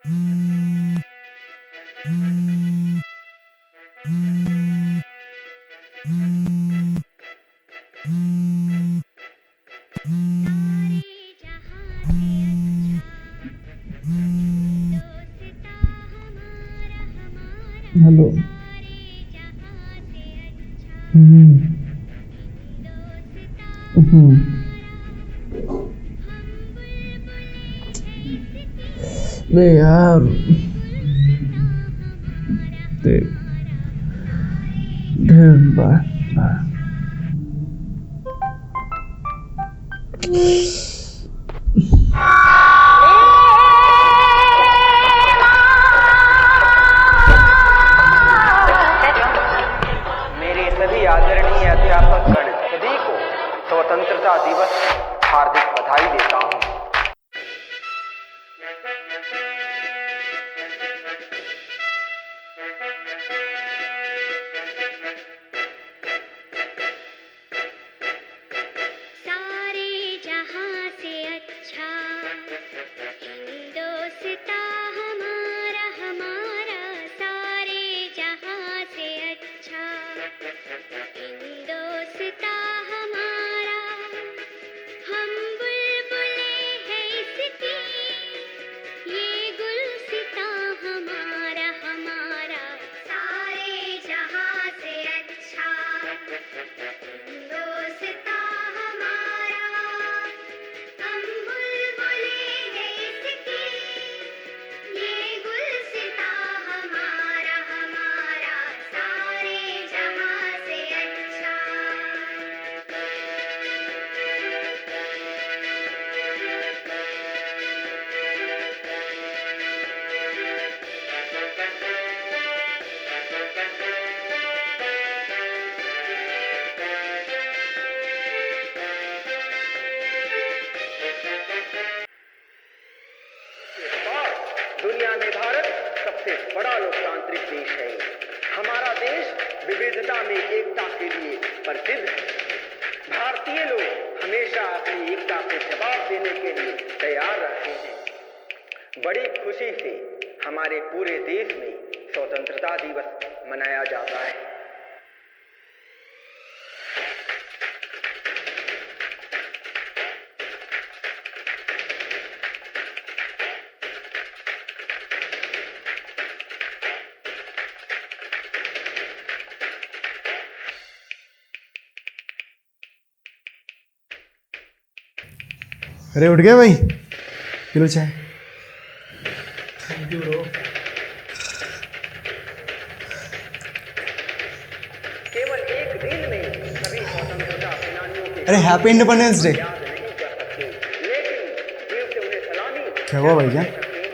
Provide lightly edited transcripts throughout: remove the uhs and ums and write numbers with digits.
Hello. बे यार देख bye मेरे सभी आदरणीय अध्यापक गण सभी को स्वतंत्रता दिवस हार्दिक बधाई देता हूँ। सारे जहां से अच्छा हिंदुस्तां हमारा हमारा, सारे जहां से अच्छा हिंदुस्तां हमारा। हम बुलबुलें हैं इसकी, ये गुलसितां हमारा हमारा, सारे जहां से अच्छा हिंदुस्तां हमारा। हम बुलबुलें हैं इसकी, ये गुलसितां हमारा हमारा, सारे जहां से अच्छा। दुनिया में भारत सबसे बड़ा लोकतांत्रिक देश है। हमारा देश विविधता में एकता के लिए प्रसिद्ध है। भारतीय लोग हमेशा अपनी एकता को जवाब देने के लिए तैयार रहते हैं। बड़ी खुशी से हमारे पूरे देश में स्वतंत्रता दिवस मनाया जाता है। अरे उठ गए भाई, किलो चाय। Thank you bro. केवल एक दिन में सभी स्वतंत्रता सेनानियों के अरे हैप्पी इंडिपेंडेंस डे। याद नहीं कर सकते, लेकिन दिल से उन्हें सलामी क्या हुआ भाई? क्या सकते हैं।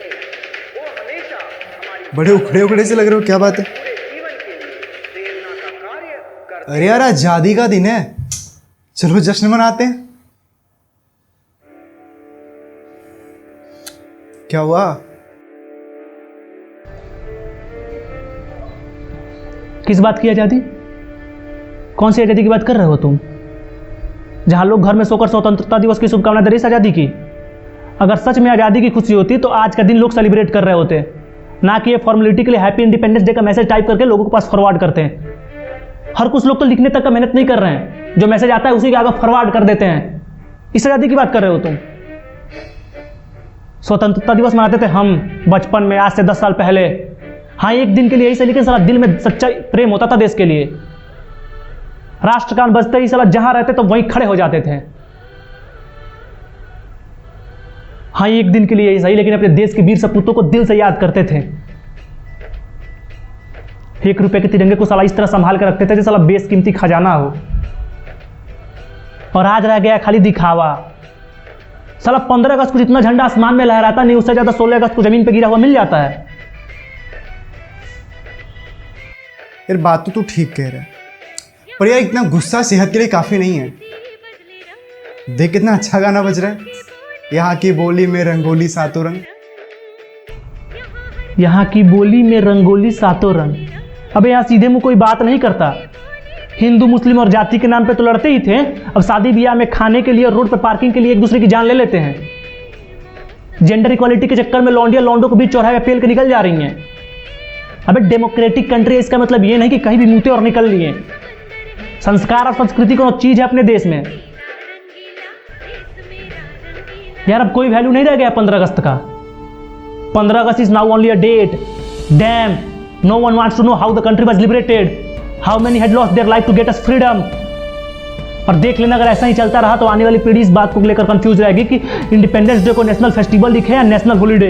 वो हमेशा हमारी बड़े उखड़े उखड़े से लग रहे हो, क्या बात है? पूरे जीवन के लिए प्रेरणा का कार्य करते अरे यार आज आज़ादी का दिन है, चलो जश्न मनाते हैं। क्या हुआ? किस बात की आज़ादी? कौन सी आज़ादी की बात कर रहे हो तुम? जहां लोग घर में सोकर स्वतंत्रता दिवस की शुभकामना दे रही, इस आज़ादी की? अगर सच में आज़ादी की खुशी होती तो आज का दिन लोग सेलिब्रेट कर रहे होते, ना कि ये फॉर्मेलिटी के लिए हैप्पी इंडिपेंडेंस डे का मैसेज टाइप करके लोगों के पास फॉरवर्ड करते हैं। हर कुछ लोग तो लिखने तक का मेहनत नहीं कर रहे हैं, जो मैसेज आता है उसी के आगे फॉरवर्ड कर देते हैं। इस आज़ादी की बात कर रहे हो तुम? स्वतंत्रता दिवस मनाते थे हम बचपन में, आज से 10 साल पहले। हाँ, एक दिन के लिए, यही लेकिन साला दिल में सच्चा प्रेम होता था देश के लिए। राष्ट्रगान बजते ही साला जहां रहते तो वहीं खड़े हो जाते थे। हाँ, एक दिन के लिए यही सही, लेकिन अपने देश के वीर सपूतों को दिल से याद करते थे। 1 रुपए के तिरंगे को साला इस तरह संभाल कर रखते थे जैसे साला बेशकीमती खजाना हो। और आज रह गया खाली दिखावा। साला 15 अगस्त को जितना झंडा आसमान में लहराता नहीं, उससे ज्यादा 16 अगस्त को जमीन पे गिरा हुआ मिल जाता है। यार बात तो तू ठीक कह रहा है, पर यार इतना गुस्सा सेहत के लिए काफ़ी नहीं है। देख कितना अच्छा गाना बज रहा है, यहाँ की बोली में रंगोली सातों रंग। यहाँ की बोली में रंगोली सातों रंग। अबे यहाँ सीधे मुंह कोई बात नहीं करता। हिंदू मुस्लिम और जाति के नाम पे तो लड़ते ही थे, अब शादी ब्याह में खाने के लिए, रोड पर पार्किंग के लिए एक दूसरे की जान ले लेते हैं। जेंडर इक्वालिटी के चक्कर में लौंडिया लौंडों को बीच चौराहे पे पेल के निकल जा रही हैं। अबे डेमोक्रेटिक कंट्री है, इसका मतलब ये नहीं कि कहीं भी मुते और निकल लिए। संस्कार और संस्कृति को चीज है अपने देश में यार। अब कोई वैल्यू नहीं रह गया 15 अगस्त का। 15 August is now only a date. Damn, no one wants to know how the country was liberated, how many had lost their life to get us freedom. और देख लेना, अगर ऐसा ही चलता रहा तो आने वाली पीढ़ी इस बात को लेकर कंफ्यूज रहेगी कि इंडिपेंडेंस डे को नेशनल फेस्टिवल लिखे या नेशनल हॉलीडे।